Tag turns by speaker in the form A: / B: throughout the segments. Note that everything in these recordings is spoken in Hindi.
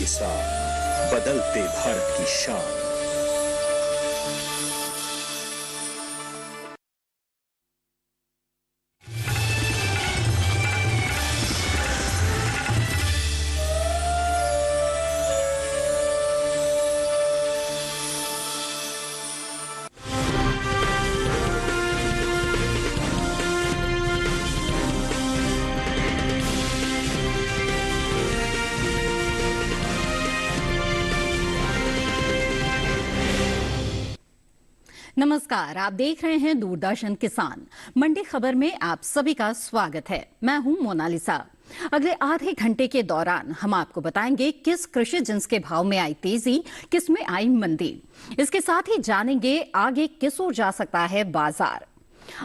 A: साथ बदलते भारत की शान।
B: नमस्कार, आप देख रहे हैं दूरदर्शन किसान। मंडी खबर में आप सभी का स्वागत है। मैं हूं मोनालिसा। अगले आधे घंटे के दौरान हम आपको बताएंगे किस कृषि जिन्स के भाव में आई तेजी, किस में आई मंदी। इसके साथ ही जानेंगे आगे किस ओर जा सकता है बाजार।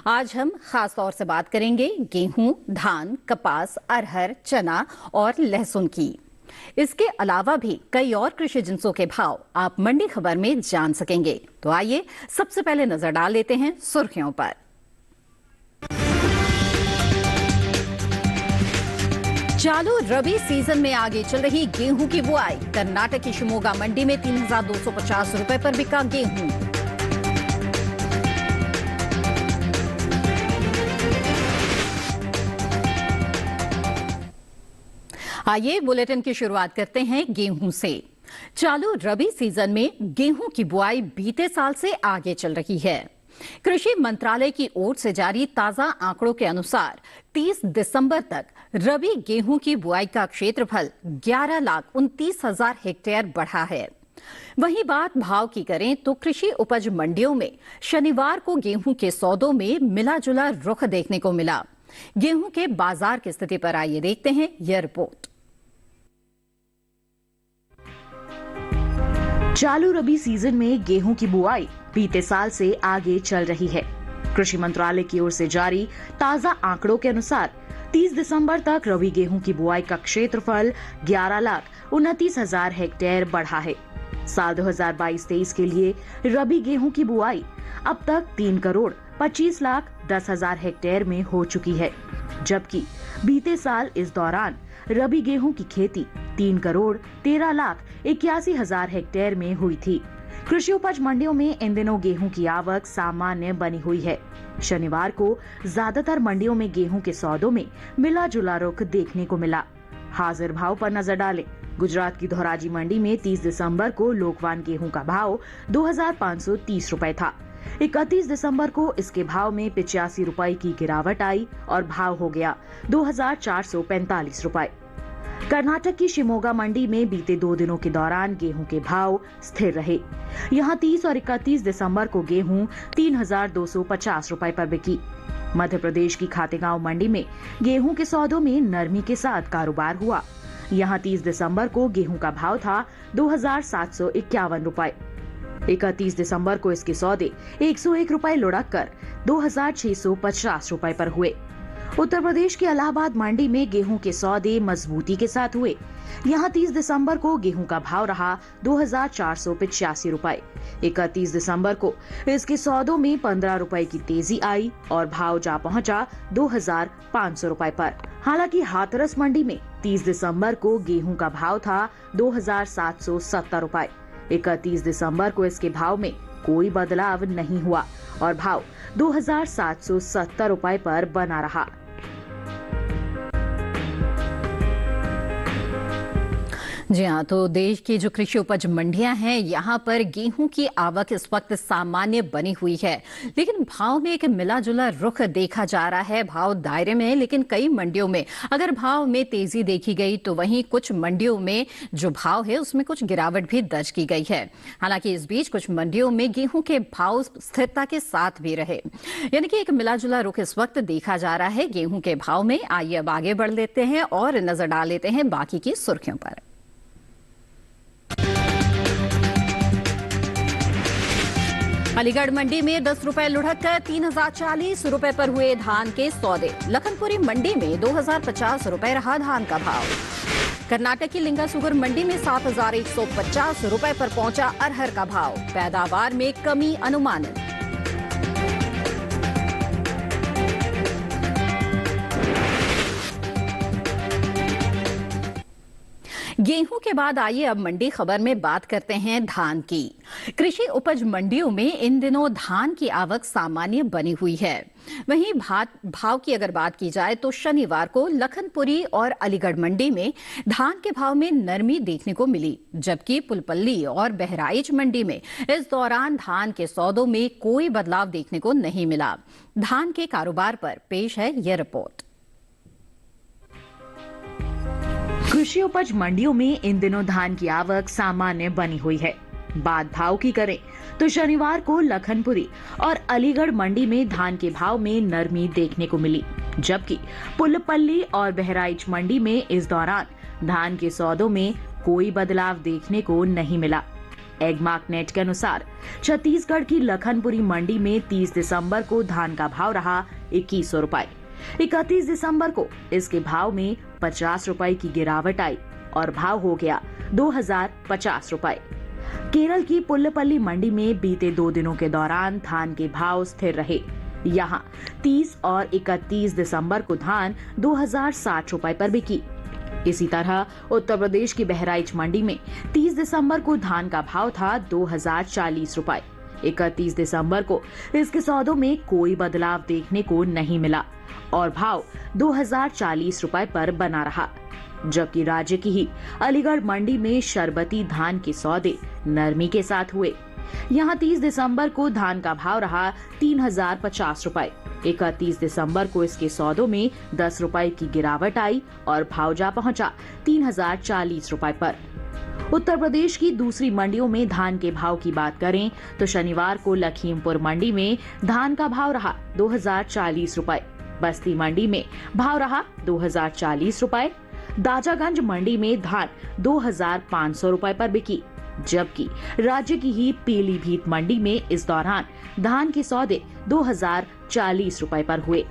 B: आज हम खास तौर से बात करेंगे गेहूं, धान, कपास, अरहर, चना और लहसुन की। इसके अलावा भी कई और कृषि जिन्सों के भाव आप मंडी खबर में जान सकेंगे। तो आइए सबसे पहले नजर डाल लेते हैं सुर्खियों पर। चालू रबी सीजन में आगे चल रही गेहूं की बुआई। कर्नाटक की शिमोगा मंडी में 3,250 रुपए पर बिका गेहूं। आइए बुलेटिन की शुरुआत करते हैं गेहूं से। चालू रबी सीजन में गेहूं की बुआई बीते साल से आगे चल रही है। कृषि मंत्रालय की ओर से जारी ताजा आंकड़ों के अनुसार 30 दिसंबर तक रबी गेहूं की बुआई का क्षेत्रफल 11,29,000 हेक्टेयर बढ़ा है। वहीं बात भाव की करें तो कृषि उपज मंडियों में शनिवार को गेहूं के सौदों में मिला जुला रुख देखने को मिला। गेहूं के बाजार की स्थिति पर आइए देखते हैं यह रिपोर्ट।
C: चालू रबी सीजन में गेहूं की बुआई बीते साल से आगे चल रही है। कृषि मंत्रालय की ओर से जारी ताजा आंकड़ों के अनुसार 30 दिसंबर तक रबी गेहूं की बुआई का क्षेत्रफल 11,29,000 हेक्टेयर बढ़ा है। साल 2022-23 के लिए रबी गेहूं की बुआई अब तक 3,25,10,000 हेक्टेयर में हो चुकी है, जबकि बीते साल इस दौरान रबी गेहूं की खेती 3,13,81,000 हेक्टेयर में हुई थी। कृषि उपज मंडियों में इन दिनों गेहूं की आवक सामान्य बनी हुई है। शनिवार को ज्यादातर मंडियों में गेहूं के सौदों में मिला जुला रुख देखने को मिला। हाजिर भाव पर नजर डालें। गुजरात की धोराजी मंडी में 30 दिसंबर को लोकवान गेहूं का भाव 2,530 रुपए था। 31 दिसंबर को इसके भाव में 85 रुपए की गिरावट आई और भाव हो गया 2,445 रुपए। कर्नाटक की शिमोगा मंडी में बीते 2 दिनों के दौरान गेहूं के भाव स्थिर रहे। यहां 30 और 31 दिसंबर को गेहूं 3,250 रुपए पर बिकी। मध्य प्रदेश की खातेगांव मंडी में गेहूं के सौदों में नरमी के साथ कारोबार हुआ। यहां 30 दिसंबर को गेहूं का भाव था 2,751 रुपए। 31 दिसंबर को इसके सौदे 101 रुपए लुढ़क कर 2,650 रुपए पर हुए। उत्तर प्रदेश के इलाहाबाद मंडी में गेहूं के सौदे मजबूती के साथ हुए। यहां 30 दिसंबर को गेहूं का भाव रहा 2,485 रुपए। 31 दिसंबर को इसके सौदों में 15 रुपए की तेजी आई और भाव जा पहुंचा 2,500 रुपए पर। हालांकि हाथरस मंडी में 30 दिसंबर को गेहूं का भाव था 2,770 रुपए। 31 दिसंबर को इसके भाव में कोई बदलाव नहीं हुआ और भाव 2,770 रुपए पर बना रहा।
B: जी हाँ, तो देश की जो कृषि उपज मंडियां हैं, यहाँ पर गेहूं की आवक इस वक्त सामान्य बनी हुई है, लेकिन भाव में एक मिला जुला रुख देखा जा रहा है। भाव दायरे में है, लेकिन कई मंडियों में अगर भाव में तेजी देखी गई तो वहीं कुछ मंडियों में जो भाव है उसमें कुछ गिरावट भी दर्ज की गई है। हालांकि इस बीच कुछ मंडियों में गेहूं के भाव स्थिरता के साथ भी रहे, यानी कि एक मिला जुला रुख इस वक्त देखा जा रहा है गेहूं के भाव में। आइए अब आगे बढ़ लेते हैं और नजर डाल लेते हैं बाकी की सुर्खियों पर। अलीगढ़ मंडी में 10 रुपए लुढ़क कर 3,040 रुपए पर हुए धान के सौदे। लखनपुरी मंडी में 2,050 रुपए रहा धान का भाव। कर्नाटक की लिंगासुगर मंडी में 7,150 रुपए पर पहुंचा अरहर का भाव। पैदावार में कमी अनुमानित। गेहूं के बाद आइए अब मंडी खबर में बात करते हैं धान की। कृषि उपज मंडियों में इन दिनों धान की आवक सामान्य बनी हुई है। वहीं भाव की अगर बात की जाए तो शनिवार को लखनपुरी और अलीगढ़ मंडी में धान के भाव में नरमी देखने को मिली, जबकि पुलपल्ली और बहराइच मंडी में इस दौरान धान के सौदों में कोई बदलाव देखने को नहीं मिला। धान के कारोबार पर पेश है यह रिपोर्ट।
C: कृषि उपज मंडियों में इन दिनों धान की आवक सामान्य बनी हुई है। बात भाव की करें तो शनिवार को लखनपुरी और अलीगढ़ मंडी में धान के भाव में नरमी देखने को मिली, जबकि पुलपल्ली और बहराइच मंडी में इस दौरान धान के सौदों में कोई बदलाव देखने को नहीं मिला। एगमार्क नेट के अनुसार छत्तीसगढ़ की लखनपुरी मंडी में 30 दिसंबर को धान का भाव रहा 2100 रुपए। 31 दिसंबर को इसके भाव में 50 रुपए की गिरावट आई और भाव हो गया 2050 रुपए। केरल की पुल्लपल्ली मंडी में बीते 2 दिनों के दौरान धान के भाव स्थिर रहे। यहां 30 और 31 दिसंबर को धान 2060 रुपए पर बिकी। इसी तरह उत्तर प्रदेश की बहराइच मंडी में 30 दिसंबर को धान का भाव था 2040 रुपए। 31 दिसंबर को इसके सौदों में कोई बदलाव देखने को नहीं मिला और भाव 2040 रुपए पर बना रहा, जबकि राज्य की ही अलीगढ़ मंडी में शरबती धान के सौदे नरमी के साथ हुए। यहां 30 दिसंबर को धान का भाव रहा 3050 रुपए। 31 दिसंबर को इसके सौदों में 10 रुपए की गिरावट आई और भाव जा पहुंचा 3040 रुपए पर। उत्तर प्रदेश की दूसरी मंडियों में धान के भाव की बात करें तो शनिवार को लखीमपुर मंडी में धान का भाव रहा 2040 रुपए। बस्ती मंडी में भाव रहा 2040 रुपए। दाजागंज मंडी में धान 2500 रुपए पर बिकी, जबकि राज्य की ही पीलीभीत मंडी में इस दौरान धान के सौदे 2040 रुपए पर हुए।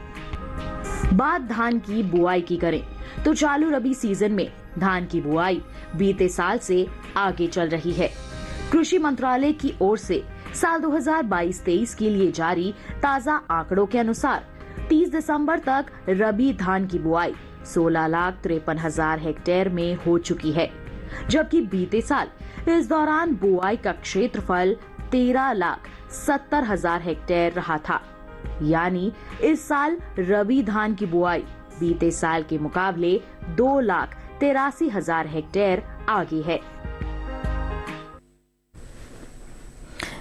C: बात धान की बुआई की करें तो चालू रबी सीजन में धान की बुआई बीते साल से आगे चल रही है। कृषि मंत्रालय की ओर से साल 2022-23 के लिए जारी ताजा आंकड़ों के अनुसार 30 दिसंबर तक रबी धान की बुआई 16,53,000 हेक्टेयर में हो चुकी है, जबकि बीते साल इस दौरान बुआई का क्षेत्रफल 13,70,000 हेक्टेयर रहा था। यानी इस साल रबी धान की बुआई बीते साल के मुकाबले 2,83,000 हेक्टेयर आगे है।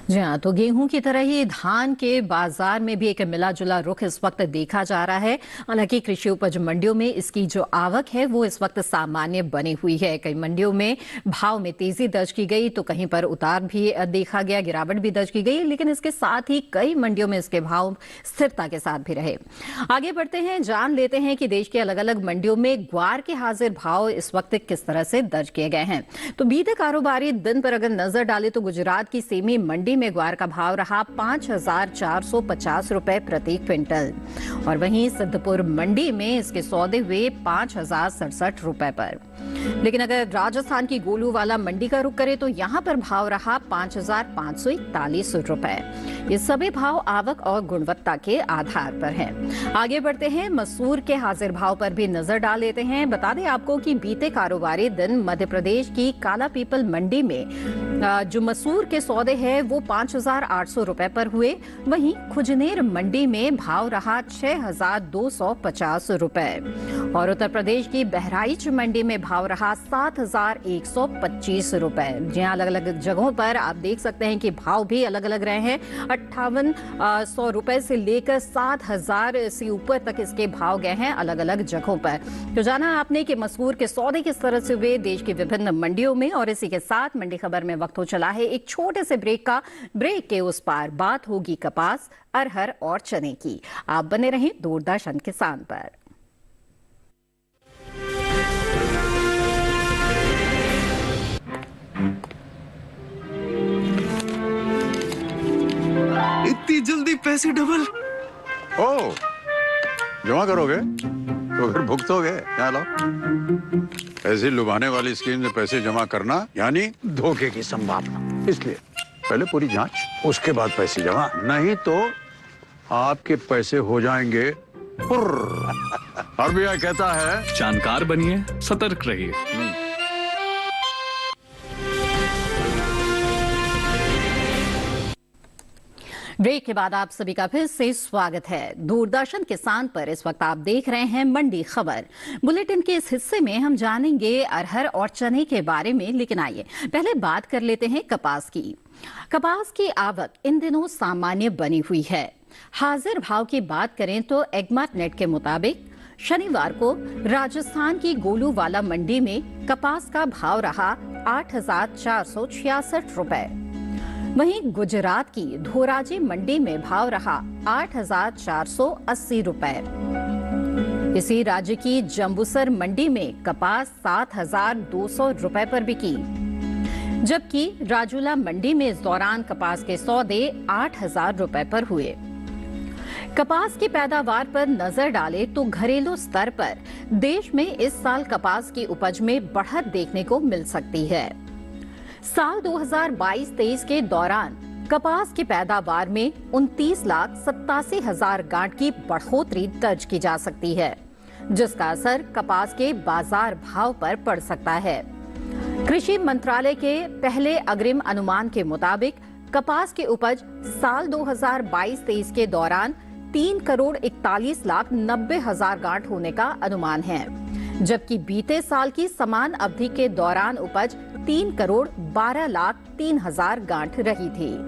B: जी हाँ, तो गेहूं की तरह ही धान के बाजार में भी एक मिला जुला रुख इस वक्त देखा जा रहा है। हालांकि कृषि उपज मंडियों में इसकी जो आवक है वो इस वक्त सामान्य बनी हुई है। कई मंडियों में भाव में तेजी दर्ज की गई तो कहीं पर उतार भी देखा गया, गिरावट भी दर्ज की गई, लेकिन इसके साथ ही कई मंडियों में इसके भाव स्थिरता के साथ भी रहे। आगे बढ़ते हैं, जान लेते हैं कि देश के अलग अलग मंडियों में ग्वार के हाजिर भाव इस वक्त किस तरह से दर्ज किए गए हैं। तो बीते कारोबारी दिन पर अगर नजर डाले तो गुजरात की सेमी मंडी में ग्वार का भाव रहा 5,450 रुपए प्रति क्विंटल और वहीं सिद्धपुर मंडी में इसके सौदे हुए 5,067 रुपए पर। लेकिन अगर राजस्थान की गोलूवाला मंडी का रुख करें तो यहां पर भाव रहा 5,541 रुपए। ये सभी भाव आवक और गुणवत्ता के आधार पर हैं। आगे बढ़ते हैं, मसूर के हाजिर भाव पर भी नजर डाल लेते हैं। बता दें आपको कि बीते कारोबारी दिन मध्य प्रदेश की काला पीपल मंडी में जो मसूर के सौदे हैं वो 5,800 रुपए पर हुए। वहीं खुजनेर मंडी में भाव रहा 6,250 रुपए और उत्तर प्रदेश की बहराइच मंडी में भाव रहा 7,125 रुपए। जहां अलग अलग जगहों पर आप देख सकते हैं कि भाव भी अलग अलग रहे हैं। 5,800 रुपए से लेकर 7,000 से ऊपर तक इसके भाव गए हैं अलग अलग जगहों पर। तो जाना आपने कि मसूर के सौदे किस तरह से हुए देश की विभिन्न मंडियों में। और इसी के साथ मंडी खबर में वक्त हो चला है एक छोटे से ब्रेक का। ब्रेक के उस पार बात होगी कपास, अरहर और चने की। आप बने रहें दूरदर्शन किसान पर।
D: इतनी जल्दी पैसे डबल?
E: ओ, जमा करोगे तो फिर भुगतोगे। क्या लो, ऐसी लुभाने वाली स्कीम में पैसे जमा करना यानी धोखे की संभावना। इसलिए पहले पूरी जांच, उसके बाद पैसे जमा, नहीं तो आपके पैसे हो जाएंगे RBI कहता है
A: जानकार बनिए, सतर्क रहिए।
B: ब्रेक के बाद आप सभी का फिर से स्वागत है। दूरदर्शन किसान पर इस वक्त आप देख रहे हैं मंडी खबर। बुलेटिन के इस हिस्से में हम जानेंगे अरहर और चने के बारे में, लेकिन आइए पहले बात कर लेते हैं कपास की। कपास की आवक इन दिनों सामान्य बनी हुई है। हाजिर भाव की बात करें तो एग्मार्ट नेट के मुताबिक शनिवार को राजस्थान की गोलूवाला मंडी में कपास का भाव रहा 8,466 रुपए। वहीं गुजरात की धोराजी मंडी में भाव रहा 8,480 रुपए। इसी राज्य की जंबूसर मंडी में कपास 7,200 रुपए पर बिकी, जबकि राजूला मंडी में इस दौरान कपास के सौदे 8,000 रुपए पर हुए। कपास की पैदावार पर नजर डालें तो घरेलू स्तर पर देश में इस साल कपास की उपज में बढ़त देखने को मिल सकती है। साल 2022-23 के दौरान कपास की पैदावार में 29,87,000 गांठ की बढ़ोतरी दर्ज की जा सकती है, जिसका असर कपास के बाजार भाव पर पड़ सकता है। कृषि मंत्रालय के पहले अग्रिम अनुमान के मुताबिक कपास की उपज साल 2022-23 के दौरान 3,41,90,000 गांठ होने का अनुमान है, जबकि बीते साल की समान अवधि के दौरान उपज 3,12,03,000 गांठ रही थी।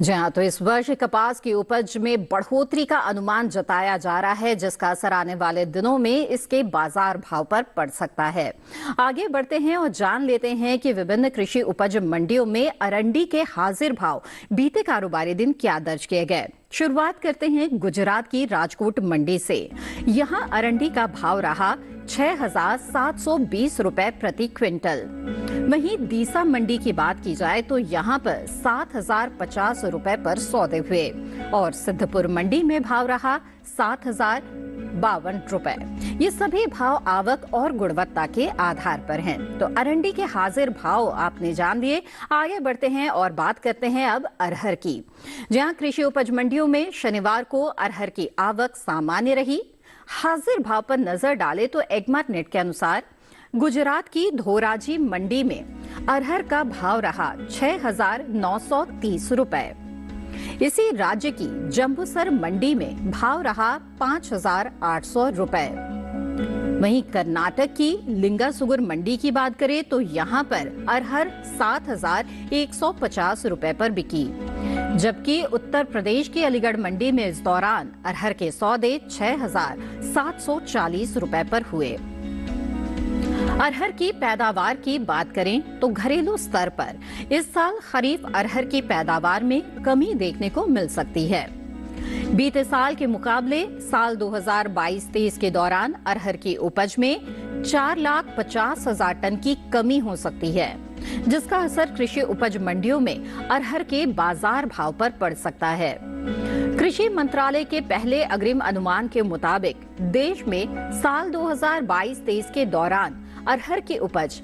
B: जी हाँ, तो इस वर्ष कपास की उपज में बढ़ोतरी का अनुमान जताया जा रहा है, जिसका असर आने वाले दिनों में इसके बाजार भाव पर पड़ सकता है। आगे बढ़ते हैं और जान लेते हैं कि विभिन्न कृषि उपज मंडियों में अरंडी के हाजिर भाव बीते कारोबारी दिन क्या दर्ज किए गए। शुरुआत करते हैं गुजरात की राजकोट मंडी से। यहाँ अरंडी का भाव रहा 6,720 रुपए प्रति क्विंटल। वहीं दीसा मंडी की बात की जाए तो यहाँ पर 7,050 रुपए पर सौदे हुए और सिद्धपुर मंडी में भाव रहा 7,052 रुपए। ये सभी भाव आवक और गुणवत्ता के आधार पर हैं। तो अरंडी के हाजिर भाव आपने जान लिए। आगे बढ़ते हैं और बात करते हैं अब अरहर की, जहां कृषि उपज मंडियों में शनिवार को अरहर की आवक सामान्य रही। हाजिर भाव पर नजर डालें तो एग्मार्ट नेट के अनुसार गुजरात की धोराजी मंडी में अरहर का भाव रहा 6,930 रुपए। इसी राज्य की जंबूसर मंडी में भाव रहा 5,800 रुपए। वहीं कर्नाटक की लिंगासुगुर मंडी की बात करें तो यहाँ पर अरहर 7,150 रुपए पर बिकी, जबकि उत्तर प्रदेश की अलीगढ़ मंडी में इस दौरान अरहर के सौदे 6,740 रुपए पर हुए। अरहर की पैदावार की बात करें तो घरेलू स्तर पर इस साल खरीफ अरहर की पैदावार में कमी देखने को मिल सकती है। बीते साल के मुकाबले साल 2022-23 के दौरान अरहर की उपज में 4,50,000 टन की कमी हो सकती है, जिसका असर कृषि उपज मंडियों में अरहर के बाजार भाव पर पड़ सकता है। कृषि मंत्रालय के पहले अग्रिम अनुमान के मुताबिक देश में साल 2022-23 के दौरान अरहर की उपज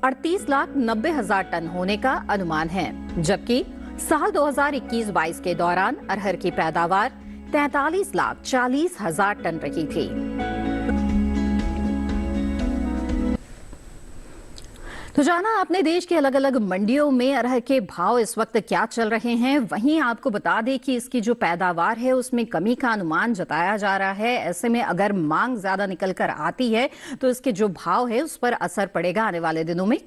B: 38,90,000 टन होने का अनुमान है, जबकि साल 2021-22 के दौरान अरहर की पैदावार 43,40,000 टन रही थी। तो जाना आपने देश के अलग अलग मंडियों में अरहर के भाव इस वक्त क्या चल रहे हैं। वहीं आपको बता दें कि इसकी जो पैदावार है उसमें कमी का अनुमान जताया जा रहा है। ऐसे में अगर मांग ज्यादा निकल कर आती है तो इसके जो भाव है उस पर असर पड़ेगा आने वाले दिनों में।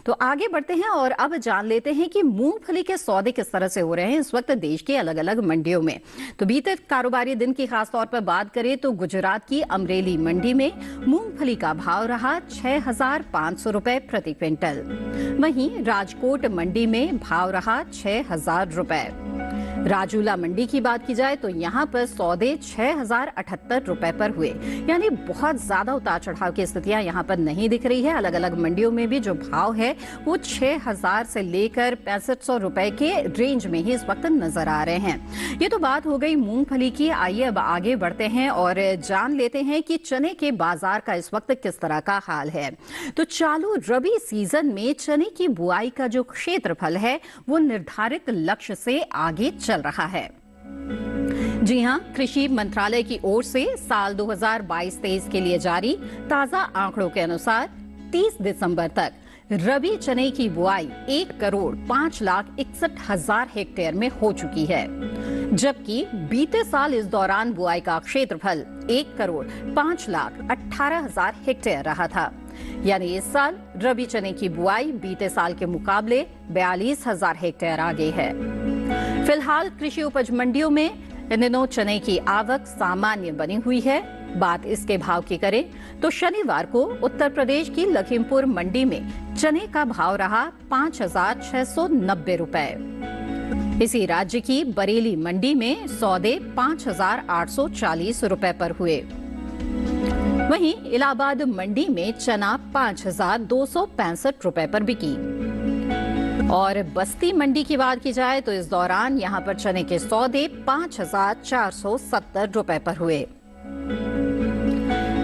B: तो आगे बढ़ते हैं और अब जान लेते हैं कि मूंगफली के सौदे किस तरह से हो रहे हैं इस वक्त देश के अलग अलग मंडियों में। तो बीते कारोबारी दिन की खास तौर पर बात करें तो गुजरात की अमरेली मंडी में मूंगफली का भाव रहा 6,500 रुपए प्रति क्विंटल। वहीं राजकोट मंडी में भाव रहा 6,000 रुपए। राजूला मंडी की बात की जाए तो यहाँ पर सौदे 6,078 रुपए पर हुए, यानी बहुत ज्यादा उतार चढ़ाव की स्थितियां यहाँ पर नहीं दिख रही है। अलग अलग मंडियों में भी जो भाव है वो 6,000 से लेकर 6,500 रुपए के रेंज में ही इस वक्त नजर आ रहे हैं। ये तो बात हो गई मूंगफली की। आइए अब आगे बढ़ते हैं और जान लेते हैं कि चने के बाजार का इस वक्त किस तरह का हाल है। तो चालू रबी सीजन में चने की बुआई का जो क्षेत्रफल है वो निर्धारित लक्ष्य से आगे चल रहा है। जी हां, कृषि मंत्रालय की ओर से साल 2022-23 के लिए जारी ताजा आंकड़ों के अनुसार 30 दिसंबर तक रबी चने की बुआई 1,05,61,000 हेक्टेयर में हो चुकी है, जबकि बीते साल इस दौरान बुआई का क्षेत्रफल 1,05,18,000 हेक्टेयर रहा था। यानी इस साल रबी चने की बुआई बीते साल के मुकाबले 42,000 हेक्टेयर आगे है। फिलहाल कृषि उपज मंडियों में इन दिनों चने की आवक सामान्य बनी हुई है। बात इसके भाव की करें तो शनिवार को उत्तर प्रदेश की लखीमपुर मंडी में चने का भाव रहा 5,690 रुपए। इसी राज्य की बरेली मंडी में सौदे 5,840 रुपए पर हुए। वहीं इलाहाबाद मंडी में चना 5,265 रुपए पर बिकी। और बस्ती मंडी की बात की जाए तो इस दौरान यहां पर चने के सौदे 5,470 रुपए पर हुए।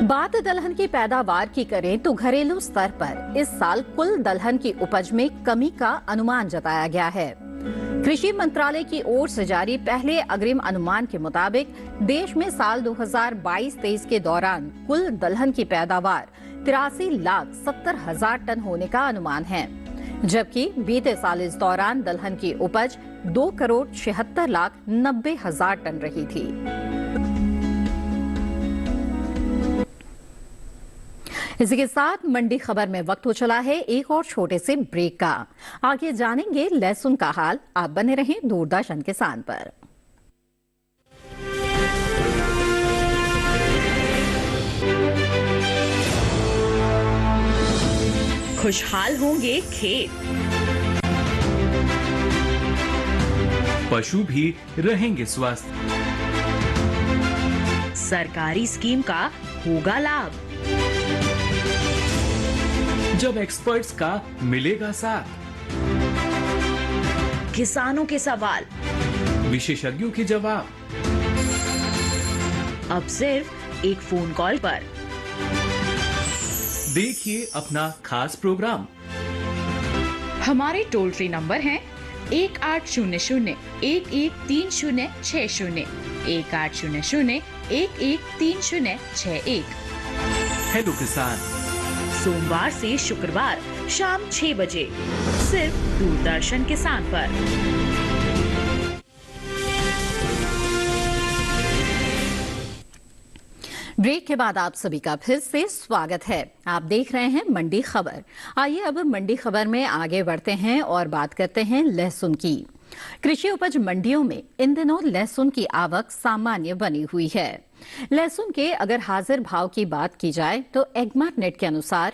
B: बात दलहन की पैदावार की करें तो घरेलू स्तर पर इस साल कुल दलहन की उपज में कमी का अनुमान जताया गया है। कृषि मंत्रालय की ओर से जारी पहले अग्रिम अनुमान के मुताबिक देश में साल 2022-23 के दौरान कुल दलहन की पैदावार 83,70,000 टन होने का अनुमान है, जबकि बीते साल इस दौरान दलहन की उपज 2,76,90,000 टन रही थी। इसी के साथ मंडी खबर में वक्त हो चला है एक और छोटे से ब्रेक का। आगे जानेंगे लहसुन का हाल। आप बने रहें दूरदर्शन किसान पर।
F: खुशहाल होंगे खेत,
G: पशु भी रहेंगे स्वस्थ,
F: सरकारी स्कीम का होगा लाभ,
G: जब एक्सपर्ट्स का मिलेगा साथ,
F: किसानों के सवाल,
G: विशेषज्ञों के जवाब,
F: अब सिर्फ एक फोन कॉल पर।
G: देखिए अपना खास प्रोग्राम।
F: हमारे टोल फ्री नंबर हैं 1800-113060, 1800-113061।
G: हेलो किसान,
F: सोमवार से शुक्रवार शाम 6 बजे सिर्फ दूरदर्शन किसान पर।
B: ब्रेक के बाद आप सभी का फिर से स्वागत है। आप देख रहे हैं मंडी खबर। आइए अब मंडी खबर में आगे बढ़ते हैं और बात करते हैं लहसुन की। कृषि उपज मंडियों में इन दिनों लहसुन की आवक सामान्य बनी हुई है। लहसुन के अगर हाजिर भाव की बात की जाए तो एगमार्क नेट के अनुसार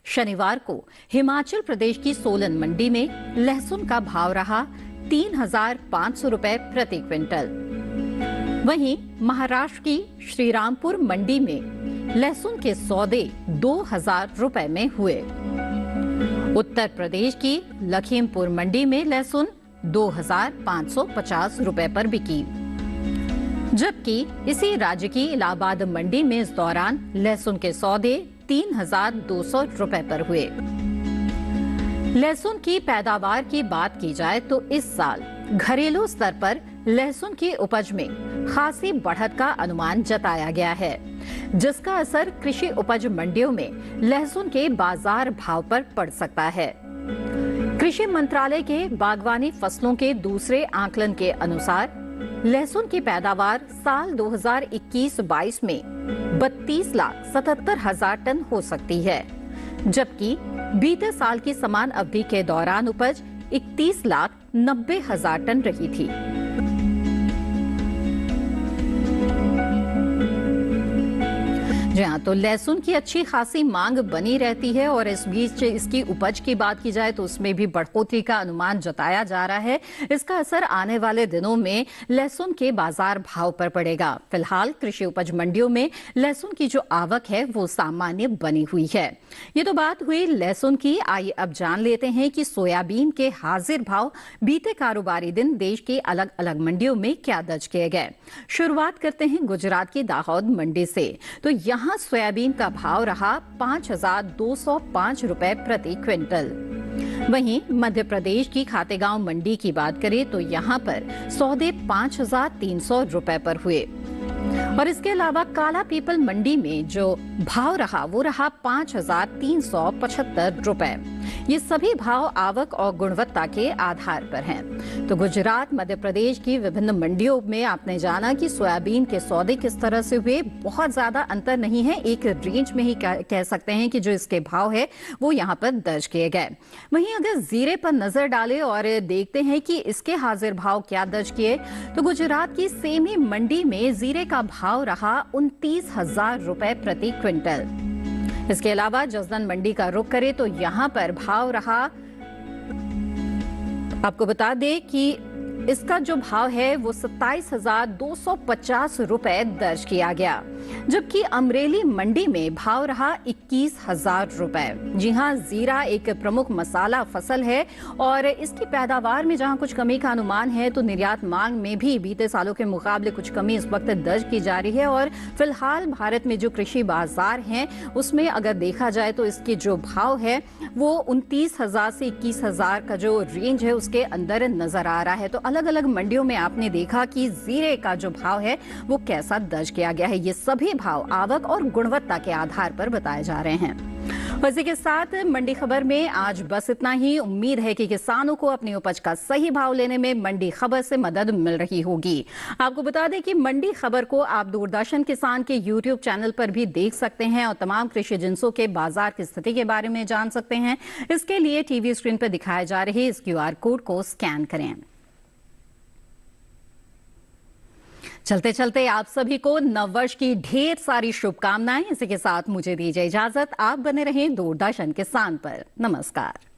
B: शनिवार को हिमाचल प्रदेश की सोलन मंडी में लहसुन का भाव रहा 3,500 रुपए प्रति क्विंटल। वहीं महाराष्ट्र की श्रीरामपुर मंडी में लहसुन के सौदे 2,000 रुपए में हुए। उत्तर प्रदेश की लखीमपुर मंडी में लहसुन 2,550 रुपए पर बिकी, जबकि इसी राज्य की इलाहाबाद मंडी में इस दौरान लहसुन के सौदे 3,200 रुपए पर हुए। लहसुन की पैदावार की बात की जाए तो इस साल घरेलू स्तर पर लहसुन की उपज में खासी बढ़त का अनुमान जताया गया है, जिसका असर कृषि उपज मंडियों में लहसुन के बाजार भाव पर पड़ सकता है। कृषि मंत्रालय के बागवानी फसलों के दूसरे आकलन के अनुसार लहसुन की पैदावार साल 2021-22 में 32,77,000 टन हो सकती है, जबकि बीते साल की समान अवधि के दौरान उपज 31,90,000 टन रही थी। जी हाँ, तो लहसुन की अच्छी खासी मांग बनी रहती है और इस बीच इसकी उपज की बात की जाए तो उसमें भी बढ़ोतरी का अनुमान जताया जा रहा है। इसका असर आने वाले दिनों में लहसुन के बाजार भाव पर पड़ेगा। फिलहाल कृषि उपज मंडियों में लहसुन की जो आवक है वो सामान्य बनी हुई है। ये तो बात हुई लहसुन की। आइए अब जान लेते हैं कि सोयाबीन के हाजिर भाव बीते कारोबारी दिन देश की अलग अलग मंडियों में क्या दर्ज किए गए। शुरुआत करते हैं गुजरात की दाहोद मंडी से। तो यहाँ सोयाबीन का भाव रहा 5,205 रुपए प्रति क्विंटल। वहीं मध्य प्रदेश की खातेगांव मंडी की बात करें तो यहाँ पर सौदे 5,300 रुपए पर हुए। और इसके अलावा काला पीपल मंडी में जो भाव रहा वो रहा 5,375 रुपए। ये सभी भाव आवक और गुणवत्ता के आधार पर हैं। तो गुजरात, मध्य प्रदेश की विभिन्न मंडियों में आपने जाना कि सोयाबीन के सौदे किस तरह से हुए, बहुत ज्यादा अंतर नहीं है, एक रेंज में ही कह सकते हैं कि जो इसके भाव है वो यहाँ पर दर्ज किए गए। वहीं अगर जीरे पर नजर डालें और देखते हैं कि इसके हाजिर भाव क्या दर्ज किए, तो गुजरात की सेमी मंडी में जीरे का भाव रहा 29,000 रुपए प्रति क्विंटल। इसके अलावा जसदन मंडी का रुख करें तो यहां पर भाव रहा, आपको बता दें कि इसका जो भाव है वो 27,250 रुपए दर्ज किया गया, जबकि अमरेली मंडी में भाव रहा 21,000 रुपए। जी हां, जीरा एक प्रमुख मसाला फसल है और इसकी पैदावार में जहां कुछ कमी का अनुमान है, तो निर्यात मांग में भी बीते सालों के मुकाबले कुछ कमी इस वक्त दर्ज की जा रही है। और फिलहाल भारत में जो कृषि बाजार हैं उसमें अगर देखा जाए तो इसके जो भाव है वो 29,000 से 21,000 का जो रेंज है उसके अंदर नजर आ रहा है। तो अलग अलग मंडियों में आपने देखा कि जीरे का जो भाव है वो कैसा दर्ज किया गया है। ये सभी भाव आवक और गुणवत्ता के आधार पर बताए जा रहे हैं। इसी के साथ मंडी खबर में आज बस इतना ही। उम्मीद है कि किसानों को अपनी उपज का सही भाव लेने में मंडी खबर से मदद मिल रही होगी। आपको बता दें कि मंडी खबर को आप दूरदर्शन किसान के YouTube चैनल पर भी देख सकते हैं और तमाम कृषि जिंसों के बाजार की स्थिति के बारे में जान सकते हैं। इसके लिए टीवी स्क्रीन पर दिखाए जा रहे इस QR कोड को स्कैन करें। चलते चलते आप सभी को नववर्ष की ढेर सारी शुभकामनाएं। इसी के साथ मुझे दीजिए इजाजत। आप बने रहें दूरदर्शन किसान पर। नमस्कार।